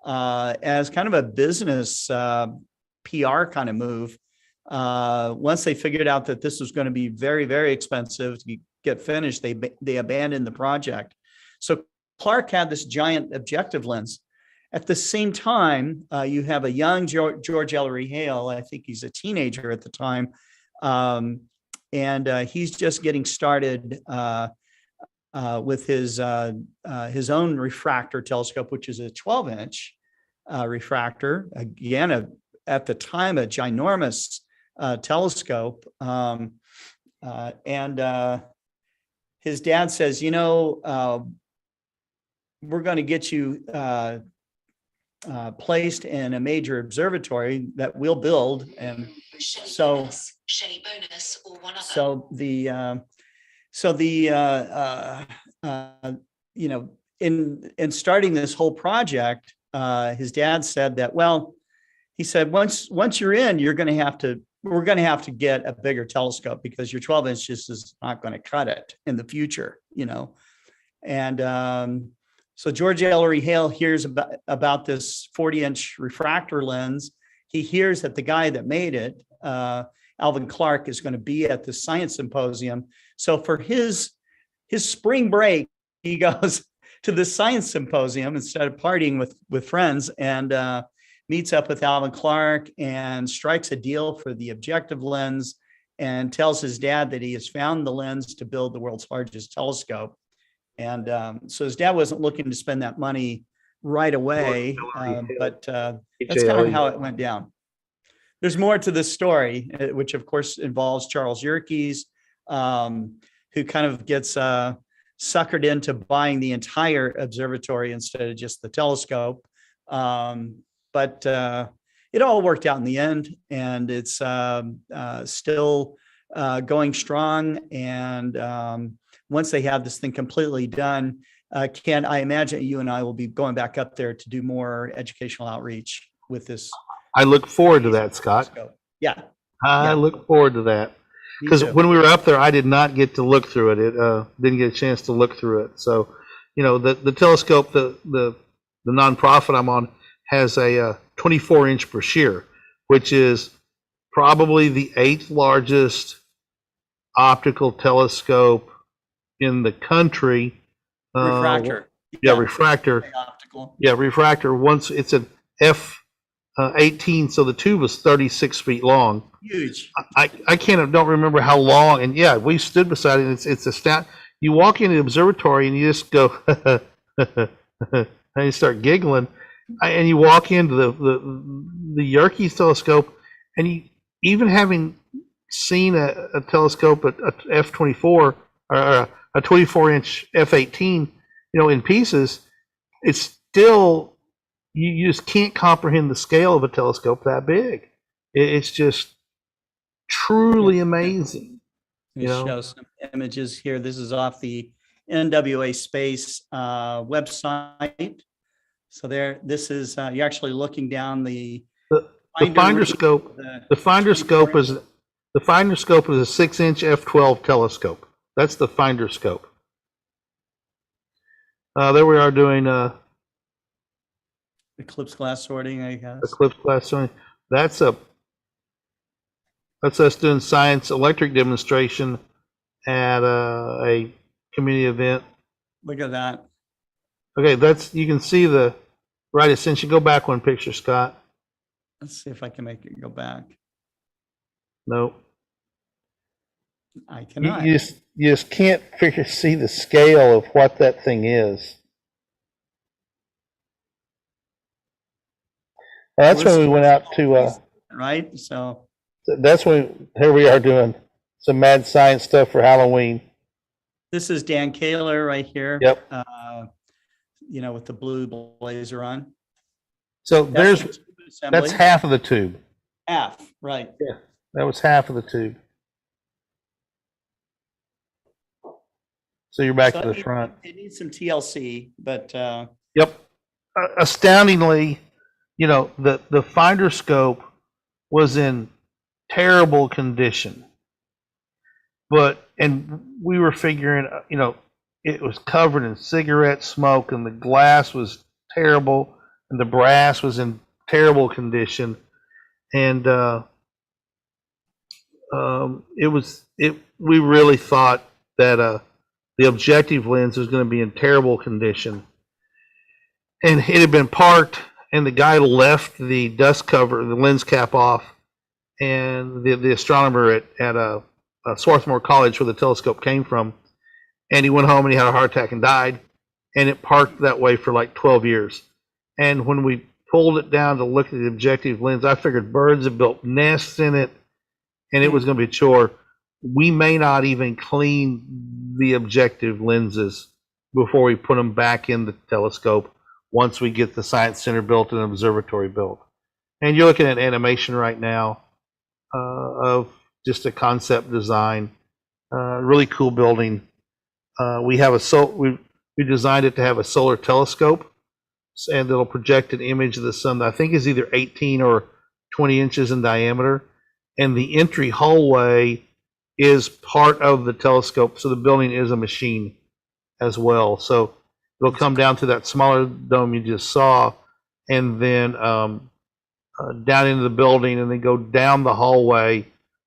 as kind of a business PR kind of move. Once they figured out that this was going to be very, very expensive to get finished, they abandoned the project. So Clark had this giant objective lens. At the same time, you have a young George Ellery Hale. I think he's a teenager at the time. And he's just getting started with his own refractor telescope, which is a 12-inch refractor. Again, at the time, a ginormous telescope. And his dad says, we're going to get you placed in a major observatory that we'll build. And so in starting this whole project, his dad said that, well, he said, once you're in, we're going to have to get a bigger telescope because your 12 inches is not going to cut it in the future, And so George Ellery Hale hears about this 40-inch refractor lens, he hears that the guy that made it, Alvin Clark, is going to be at the science symposium. So for his spring break, he goes to the science symposium instead of partying with friends, and meets up with Alvin Clark and strikes a deal for the objective lens, and tells his dad that he has found the lens to build the world's largest telescope. And so his dad wasn't looking to spend that money right away, but that's kind of how it went down. There's more to this story, which of course involves Charles Yerkes, who kind of gets suckered into buying the entire observatory instead of just the telescope. But it all worked out in the end, and it's still going strong. And once they have this thing completely done, Ken, I imagine you and I will be going back up there to do more educational outreach with this. I look forward to that, Scott. Yeah. I look forward to that. Because when we were up there, I did not get to look through it. It didn't get a chance to look through it. So, you know, the telescope, the nonprofit I'm on, has a 24-inch brochure, which is probably the 8th largest optical telescope in the country. Refractor. Refractor. Optical. Yeah, refractor. Once it's an F18, so the tube is 36 feet long. Huge. I don't remember how long. And yeah, we stood beside it. It's a stat. You walk into the observatory and you just go, and you start giggling. And you walk into the Yerkes telescope, and you, even having seen a telescope at a F24 or a 24-inch F18, you know, in pieces, it's still, you just can't comprehend the scale of a telescope that big. It's just truly amazing. Let me show some images here. This is off the NWA Space website. So there, this is you're actually looking down the finder scope. The finder scope is a 6-inch f12 telescope. That's the finder scope. There we are doing eclipse glass sorting, I guess. Eclipse glass sorting. That's us doing science electric demonstration at a community event. Look at that. Okay, you can see the right ascension. Go back one picture, Scott. Let's see if I can make it go back. No. I cannot. You just can't see the scale of what that thing is. Well, that's when we went out to right. So that's when here we are doing some mad science stuff for Halloween. This is Dan Kaler right here. Yep. You know, with the blue blazer on. So that's half of the tube. Half, right. Yeah, that was half of the tube. So you're back to the front. It needs some TLC, but yep. Astoundingly, you know, the finder scope was in terrible condition. And we were figuring, you know, it was covered in cigarette smoke, and the glass was terrible, and the brass was in terrible condition, and we really thought that the objective lens was going to be in terrible condition, and it had been parked, and the guy left the dust cover, the lens cap off, and the astronomer at Swarthmore College, where the telescope came from. And he went home and he had a heart attack and died. And it parked that way for like 12 years. And when we pulled it down to look at the objective lens, I figured birds had built nests in it, and it was going to be a chore. We may not even clean the objective lenses before we put them back in the telescope once we get the Science Center built and observatory built. And you're looking at animation right now of just a concept design. Really cool building. We designed it to have a solar telescope, and it'll project an image of the sun that I think is either 18 or 20 inches in diameter. And the entry hallway is part of the telescope, so the building is a machine as well. So it'll come down to that smaller dome you just saw, and then down into the building and then go down the hallway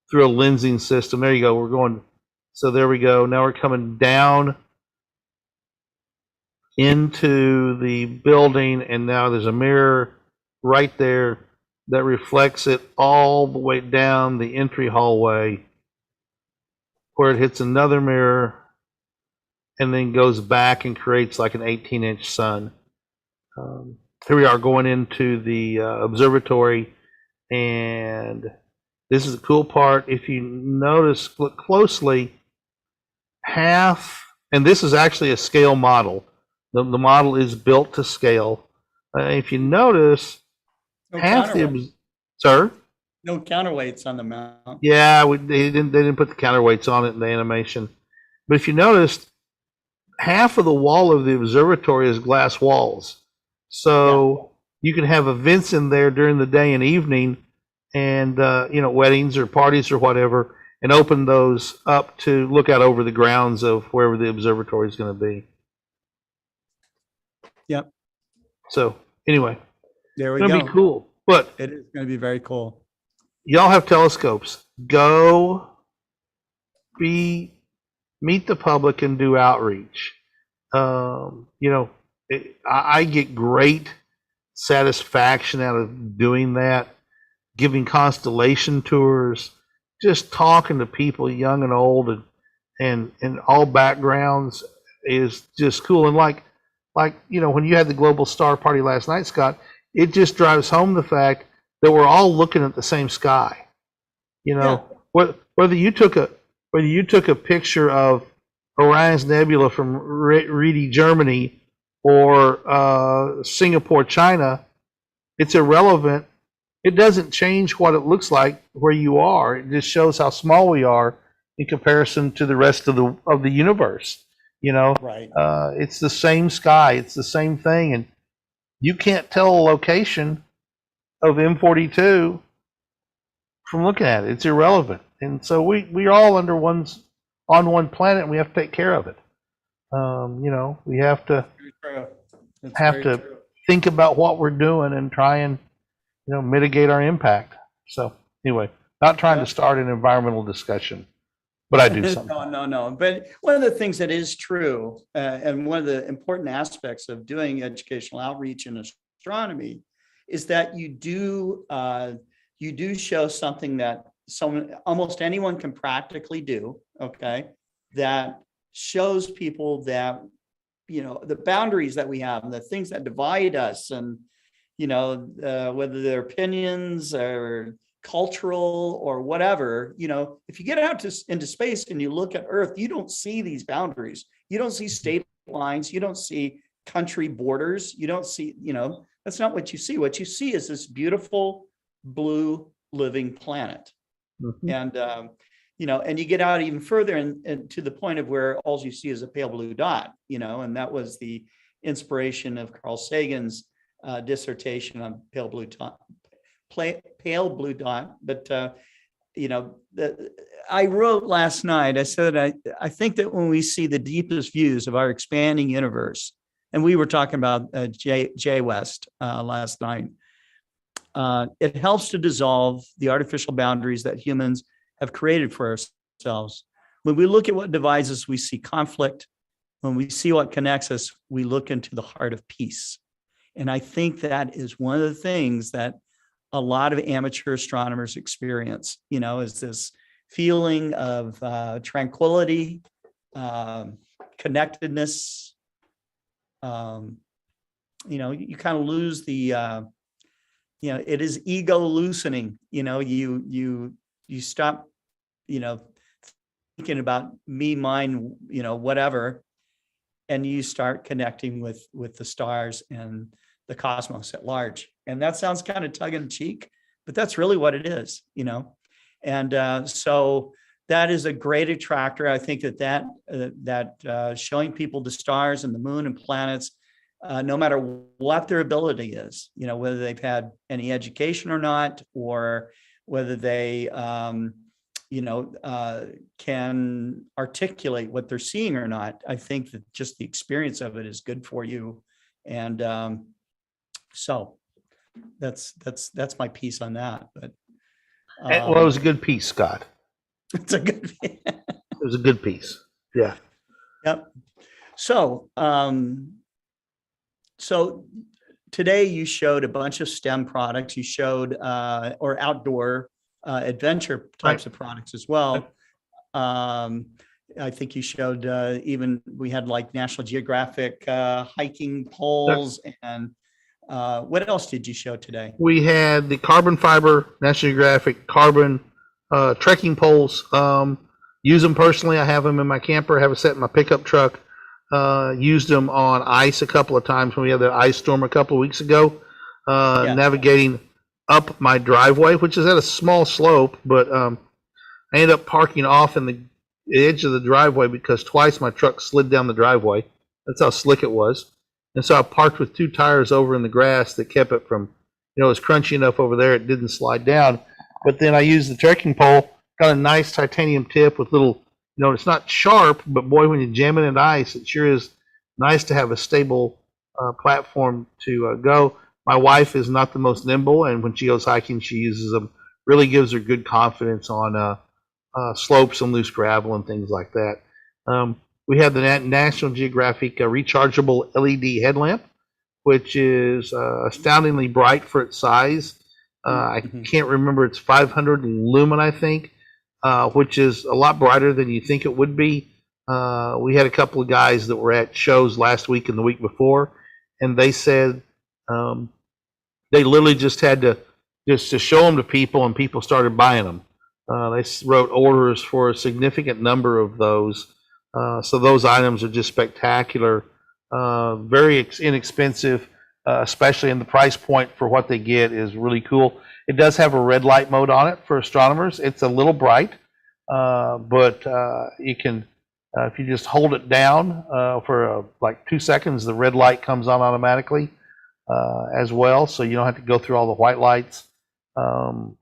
through a lensing system. There you go. We're going. So there we go. Now we're coming down into the building, and now there's a mirror right there that reflects it all the way down the entry hallway, where it hits another mirror and then goes back and creates like an 18-inch sun. Here we are going into the observatory, and this is the cool part. If you notice, look closely, and this is actually a scale model. The model is built to scale. If you notice, No half counterweight. sir? No counterweights on the mount. Yeah, they didn't put the counterweights on it in the animation. But if you noticed, half of the wall of the observatory is glass walls. So you can have events in there during the day and evening, and weddings or parties or whatever, and open those up to look out over the grounds of wherever the observatory is going to be. Yep. So anyway, There it's we going go. to be cool. But It is going to be very cool. y'all have telescopes. Go meet the public and do outreach. I get great satisfaction out of doing that, giving constellation tours, just talking to people, young and old, and all backgrounds is just cool. And like when you had the Global Star Party last night, Scott, it just drives home the fact that we're all looking at the same sky. Whether you took a picture of Orion's Nebula from Reedy, Germany, or Singapore, China, it's irrelevant. It doesn't change what it looks like where you are. It just shows how small we are in comparison to the rest of the universe. Right. It's the same sky. It's the same thing, and you can't tell a location of M42 from looking at it. It's irrelevant. And so we're all on one planet, and we have to take care of it. We have to think about what we're doing and try and mitigate our impact. So anyway, not trying to start an environmental discussion, but I do something. No. But one of the things that is true, and one of the important aspects of doing educational outreach in astronomy, is that you do show something that almost anyone can practically do. Okay, that shows people that the boundaries that we have and the things that divide us, and whether they're opinions or cultural or whatever, if you get out into space and you look at Earth, you don't see these boundaries. You don't see state lines. You don't see country borders. You don't see, that's not what you see. What you see is this beautiful blue living planet. Mm-hmm. And you get out even further and to the point of where all you see is a pale blue dot, and that was the inspiration of Carl Sagan's dissertation on pale blue dot. But I wrote last night, I said, I think that when we see the deepest views of our expanding universe, and we were talking about Jay West last night, it helps to dissolve the artificial boundaries that humans have created for ourselves. When we look at what divides us, we see conflict. When we see what connects us, we look into the heart of peace. And I think that is one of the things that a lot of amateur astronomers experience, is this feeling of tranquility, connectedness. You kind of lose the, it is ego loosening. You stop, thinking about me, mine, whatever, and you start connecting with the stars and the cosmos at large. And that sounds kind of tongue in cheek, but that's really what it is, And so that is a great attractor. I think that showing people the stars and the moon and planets, no matter what their ability is, whether they've had any education or not, or whether they, can articulate what they're seeing or not. I think that just the experience of it is good for you. And so That's my piece on that. But Well, it was a good piece, Scott. it's a good. It was a good piece. Yeah. Yep. So, so today you showed a bunch of STEM products. You showed or outdoor adventure types of products as well. I think you showed even we had like National Geographic hiking poles and what else did you show today? We had the carbon fiber, National Geographic carbon trekking poles. Use them personally. I have them in my camper. I have a set in my pickup truck. Used them on ice a couple of times when we had that ice storm a couple of weeks ago. Navigating up my driveway, which is at a small slope, but I ended up parking off in the edge of the driveway because twice my truck slid down the driveway. That's how slick it was. And so I parked with 2 tires over in the grass that kept it from, it was crunchy enough over there, it didn't slide down. But then I used the trekking pole, got a nice titanium tip with little, it's not sharp, but boy, when you jam it into ice, it sure is nice to have a stable platform to go. My wife is not the most nimble, and when she goes hiking, she uses them. Really gives her good confidence on slopes and loose gravel and things like that. We have the National Geographic rechargeable LED headlamp, which is astoundingly bright for its size. I can't remember, it's 500 lumen, I think, which is a lot brighter than you think it would be. We had a couple of guys that were at shows last week and the week before, and they said they literally just had to show them to people, and people started buying them. They wrote orders for a significant number of those. So those items are just spectacular, very inexpensive, especially in the price point for what they get is really cool. It does have a red light mode on it for astronomers. It's a little bright, but you can, if you just hold it down for like 2 seconds, the red light comes on automatically as well. So you don't have to go through all the white lights.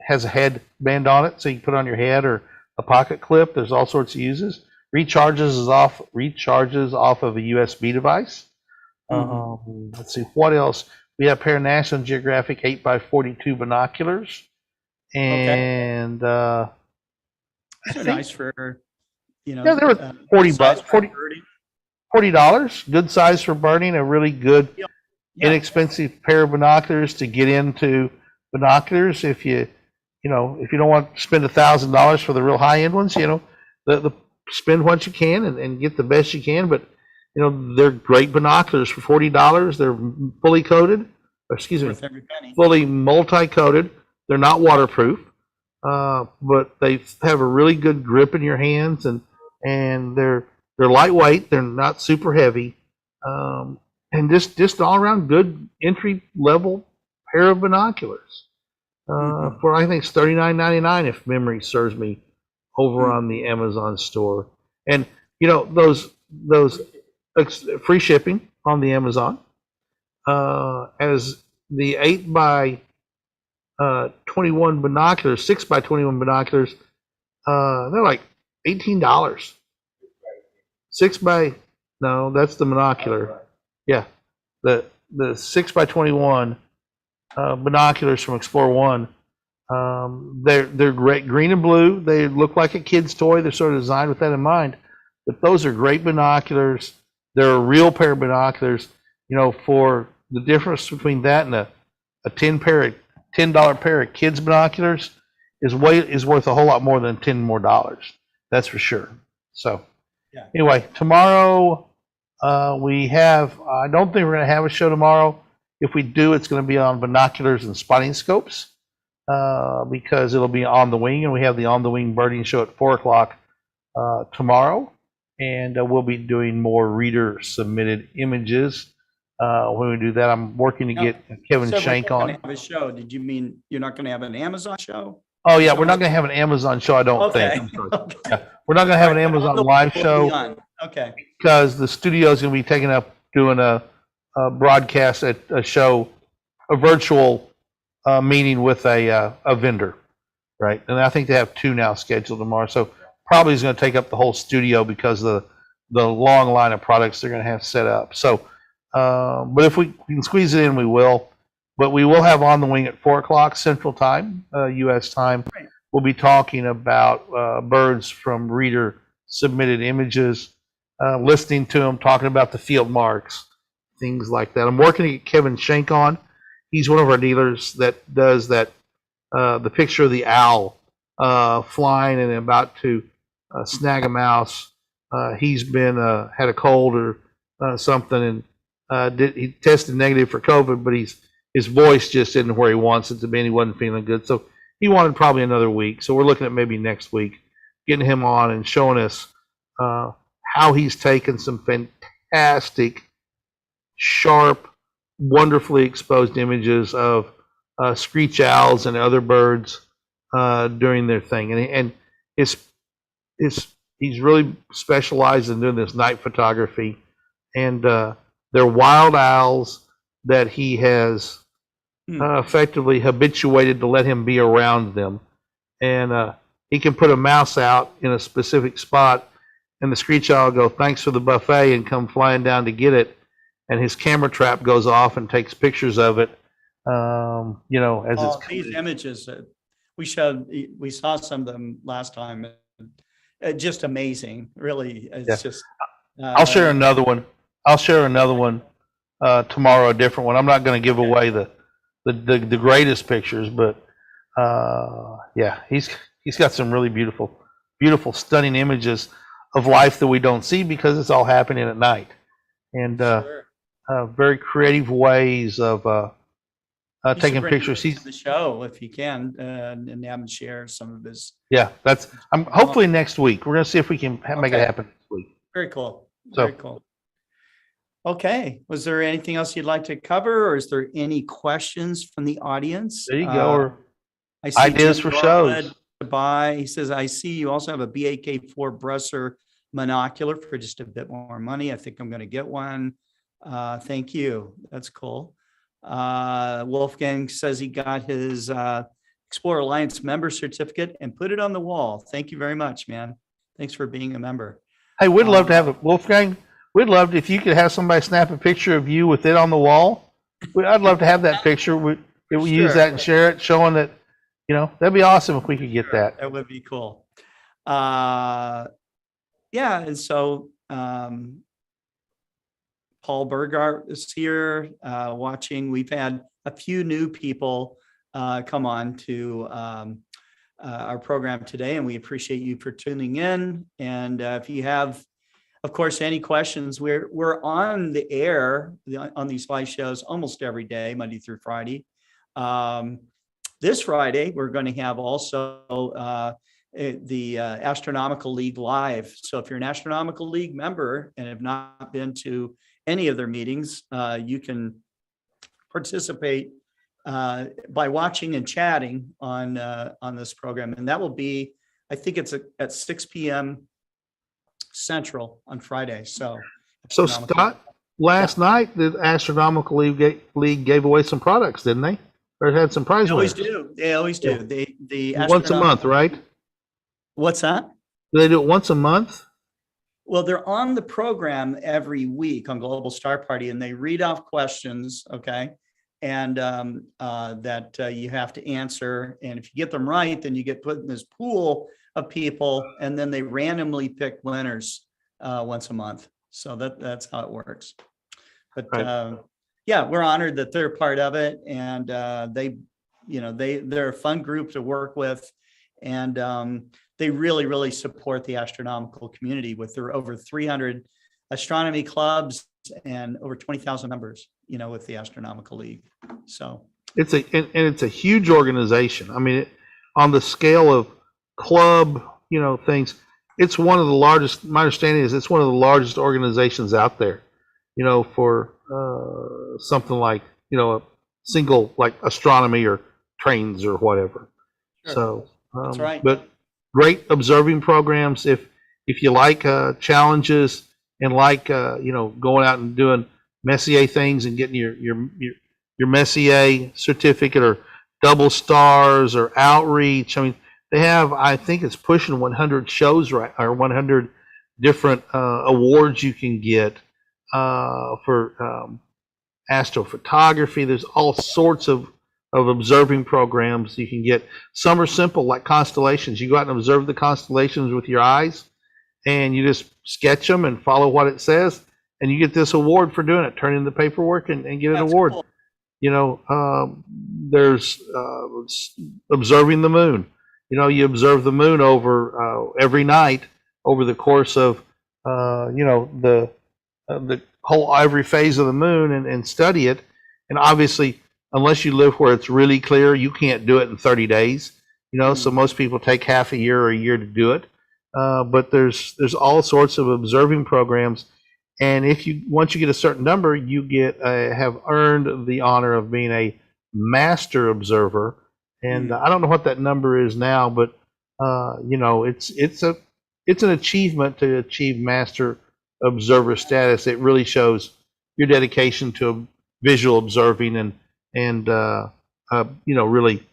Has a headband on it, so you can put it on your head or a pocket clip. There's all sorts of uses. Recharges off of a USB device. Let's see what else. We have a pair of National Geographic 8x42 binoculars, and they're nice for yeah, they were $40. $40. Good size for birding. A really good, inexpensive pair of binoculars to get into binoculars. If you don't want to spend $1,000 for the real high end ones, the spend what you can and get the best you can. But they're great binoculars for $40. They're fully coated, fully multi-coated. They're not waterproof, but they have a really good grip in your hands, and they're lightweight. They're not super heavy, and just all around good entry level pair of binoculars for I think it's $39.99 if memory serves me, over on the Amazon store. And those free shipping on the Amazon, as the 8x21 binoculars, 6x21 binoculars, they're like $18. No, that's the binocular. Yeah, the 6x21 binoculars from Explore One. They're great, green and blue. They look like a kid's toy. They're sort of designed with that in mind. But those are great binoculars. They're a real pair of binoculars. For the difference between that and a $10 pair of kids binoculars is worth a whole lot more than $10 more. That's for sure. So anyway, tomorrow we have. I don't think we're going to have a show tomorrow. If we do, it's going to be on binoculars and spotting scopes. Because it'll be on the wing, and we have the on the wing birding show at 4:00 tomorrow, and we'll be doing more reader submitted images when we do that. I'm working to get Kevin Shank on. Have a show. Did you mean you're not going to have an Amazon show? Oh yeah, we're not going to have an Amazon show. I don't think. Yeah, we're not going to have an Amazon live show. Okay. Because the studio is going to be taken up doing a broadcast at a show, a virtual meeting with a vendor, right? And I think they have 2 now scheduled tomorrow. So probably is going to take up the whole studio because of the long line of products they're going to have set up. So, but if we can squeeze it in, we will. But we will have On the Wing at 4 o'clock Central Time, U.S. time. Right. We'll be talking about birds from reader submitted images, listening to them, talking about the field marks, things like that. I'm working to get Kevin Shank on. He's one of our dealers that does that, the picture of the owl flying and about to snag a mouse. He's been had a cold or something, and he tested negative for COVID, but his voice just isn't where he wants it to be, and he wasn't feeling good. So he wanted probably another week. So we're looking at maybe next week getting him on and showing us how he's taken some fantastic, sharp, wonderfully exposed images of screech owls and other birds during their thing. And he's really specialized in doing this night photography. And they're wild owls that he has effectively habituated to let him be around them. And he can put a mouse out in a specific spot, and the screech owl will go, "Thanks for the buffet," and come flying down to get it. And his camera trap goes off and takes pictures of it. As it's these images that we saw some of them last time. Just amazing, really. It's just. I'll share another one. Tomorrow, a different one. I'm not going to give away the greatest pictures, but he's got some really beautiful, stunning images of life that we don't see because it's all happening at night, and very creative ways of taking pictures. He's the show if you can, and have him share some of his. Yeah, I'm hopefully next week. We're going to see if we can make it happen next week. Very cool. Very cool. Okay. Was there anything else you'd like to cover, or is there any questions from the audience? There you go. Or I see ideas Jim for shows. Bartlett to buy. He says, "I see you also have a BAK4 Brusser monocular for just a bit more money. I think I'm going to get one. Thank you. That's cool." Wolfgang says he got his Explorer Alliance member certificate and put it on the wall. Thank you very much, man. Thanks for being a member. Hey, we'd love to have it, Wolfgang. We'd love if you could have somebody snap a picture of you with it on the wall. I'd love to have that picture. We use that and share it, showing that, that'd be awesome if we could get that. That would be cool. And so Paul Burgart is here watching. We've had a few new people come on to our program today, and we appreciate you for tuning in. And if you have, of course, any questions, we're on the air on these live shows almost every day, Monday through Friday. This Friday, we're going to have also the Astronomical League Live. So if you're an Astronomical League member and have not been to any of their meetings, you can participate by watching and chatting on this program. And that will be, I think it's at 6 p.m. Central on Friday. So Scott, last night the Astronomical League gave away some products, didn't they? Or had some prize winners? They always do. The once a month, right? What's that? Do they do it once a month? Well, they're on the program every week on Global Star Party, and they read off questions, okay, and that you have to answer. And if you get them right, then you get put in this pool of people, and then they randomly pick winners once a month. So that's how it works. But we're honored that they're part of it, and they're a fun group to work with, and they really support the astronomical community with their over 300 astronomy clubs and over 20,000 members, with the Astronomical League. So it's a huge organization. I mean, on the scale of club, things, it's one of the largest. My understanding is it's one of the largest organizations out there, for something like, a single, like astronomy or trains or whatever. Sure. So that's right. But great observing programs. If you like challenges and like going out and doing Messier things and getting your Messier certificate or double stars or outreach. I mean, they have, I think it's pushing 100 shows, right, or 100 different awards you can get for astrophotography. There's all sorts of observing programs you can get. Some are simple, like constellations. You go out and observe the constellations with your eyes, and you just sketch them and follow what it says, and you get this award for doing it. Turn in the paperwork and get an That's award. cool. You know, there's observing the moon. You know, you observe the moon over every night over the course of you know, the whole every phase of the moon, and study it. And obviously, unless you live where it's really clear, you can't do it in 30 days. You know, so most people take half a year or a year to do it. But there's all sorts of observing programs, and if you once you get a certain number, you get have earned the honor of being a master observer. And I don't know what that number is now, but you know, it's an achievement to achieve master observer status. It really shows your dedication to visual observing and you know, really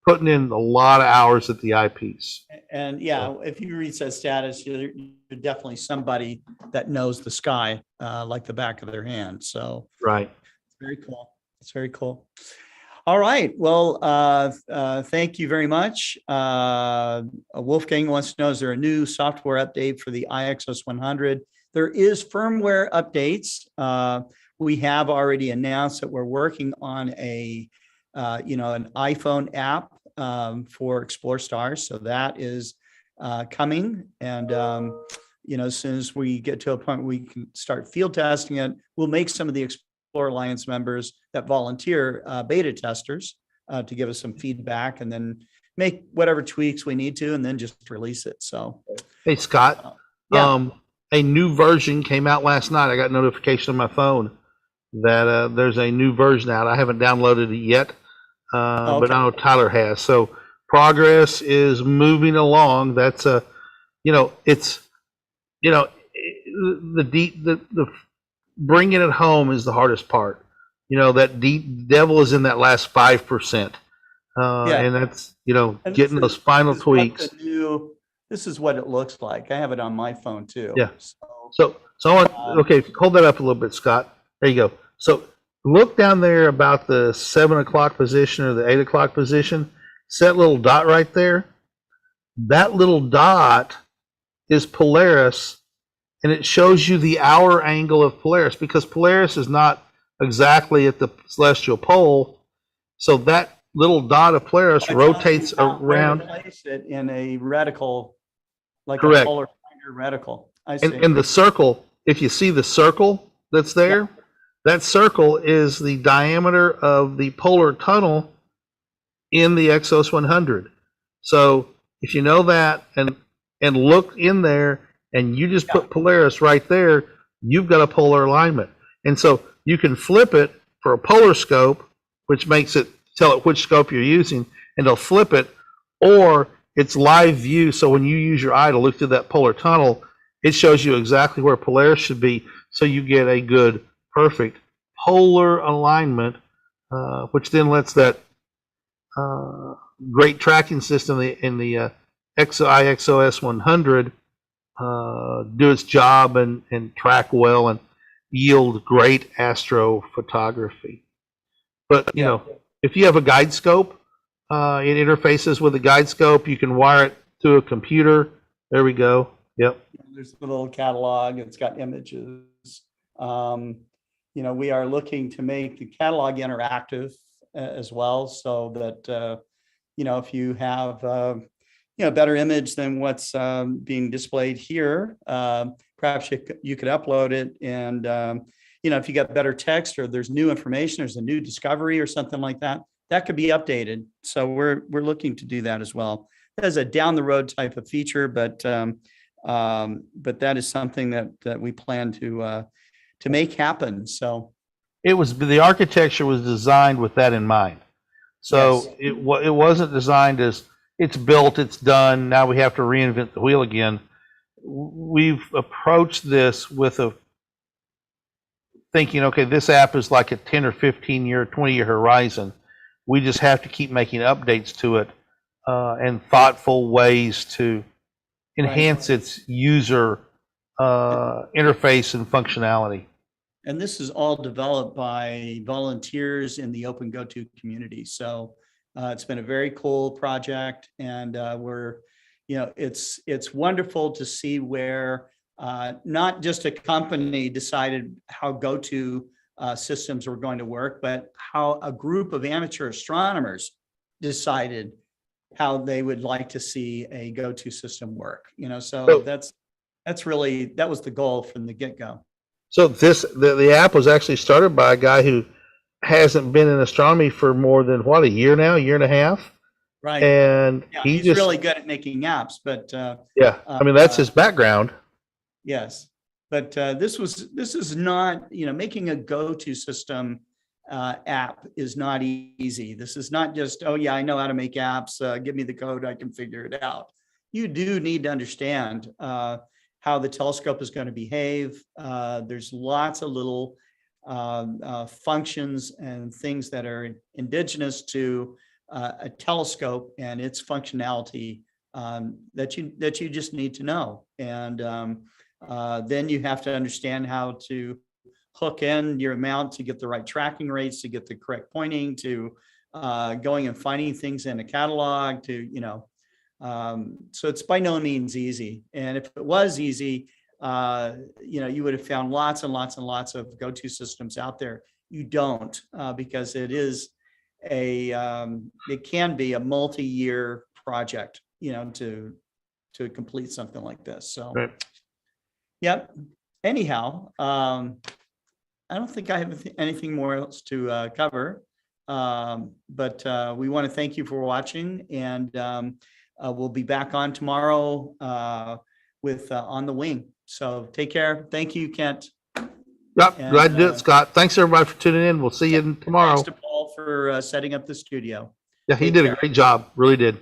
putting in a lot of hours at the eyepiece. And yeah, if you reach that status, you're definitely somebody that knows the sky like the back of their hand. So Right. it's very cool. It's very cool. All right. Well, thank you very much. Wolfgang wants to know, is there a new software update for the iXOS 100? There is firmware updates. We have already announced that we're working on a, you know, an iPhone app for Explore Stars. So that is coming. And, you know, as soon as we get to a point where we can start field testing it, we'll make some of the Explore Alliance members that volunteer beta testers to give us some feedback, and then make whatever tweaks we need to, and then just release it. So, Hey, Scott, yeah. a new version came out last night. I got notification on my phone that there's a new version out. I haven't downloaded it yet, but I know Tyler has. So progress is moving along. That's a, you know, it's, you know, the bringing it home is the hardest part. You know, that devil is in that last 5%, and that's, you know, And getting those final this is what tweaks. this is what it looks like. I have it on my phone too. Yeah. So, So I want, okay, hold that up a little bit, Scott. There you go. So look down there about the 7 o'clock position or the 8 o'clock position. See that little dot right there? That little dot is Polaris, and it shows you the hour angle of Polaris, because Polaris is not exactly at the celestial pole. So that little dot of Polaris rotates around. Place it in a reticle, like Correct. a polar finder reticle. I see. And the circle, if you see the circle that's there, that circle is the diameter of the polar tunnel in the Exos 100. So if you know that and look in there, and you just put Polaris right there, you've got a polar alignment. And so you can flip it for a polar scope, which makes it tell it which scope you're using, and they'll flip it, or it's live view. So when you use your eye to look through that polar tunnel, it shows you exactly where Polaris should be. So you get a good, perfect polar alignment, which then lets that great tracking system in the iXOS 100 do its job and track well and yield great astrophotography. But you know, if you have a guide scope, it interfaces with a guide scope. You can wire it to a computer. There we go. Yep. There's a little catalog. It's got images. You know, we are looking to make the catalog interactive as well, so that you know, if you have you know, better image than what's being displayed here, perhaps you could upload it, and you know, if you got better text or there's new information, there's a new discovery or something like that, that could be updated. So we're looking to do that as well as a down the road type of feature, but that is something that we plan to make happen. So the architecture was designed with that in mind. So it wasn't designed as it's built, it's done, now we have to reinvent the wheel again. We've approached this with a thinking, okay, this app is like a 10 or 15 year, 20-year horizon. We just have to keep making updates to it and thoughtful ways to enhance its user interface and functionality. And this is all developed by volunteers in the Open GoTo community. So it's been a very cool project, and it's wonderful to see where not just a company decided how GoTo systems were going to work, but how a group of amateur astronomers decided how they would like to see a GoTo system work. So that was the goal from the get-go. So the app was actually started by a guy who hasn't been in astronomy for more than a year now, a year and a half. Right. And Yeah, he's he's really good at making apps, but I mean, that's his background. yes, but this is not, making a GoTo system app is not easy. This is not just, oh yeah, I know how to make apps. Give me the code, I can figure it out. You do need to understand how the telescope is going to behave. There's lots of little functions and things that are indigenous to a telescope and its functionality that you just need to know. And then you have to understand how to hook in your mount to get the right tracking rates, to get the correct pointing, to going and finding things in a catalog, to so it's by no means easy. And if it was easy, you would have found lots and lots and lots of GoTo systems out there. You don't, because it can be a multi-year project, to complete something like this. So, Right. Yep. Anyhow, I don't think I have anything more else to cover, but we want to thank you for watching, and we'll be back on tomorrow with On the Wing. So take care. Thank you, Kent. Yep, And, glad to do it, Scott. Thanks everybody for tuning in. We'll see you tomorrow. Thanks to Paul for setting up the studio. Yeah, he Take did care. a great job. Really did.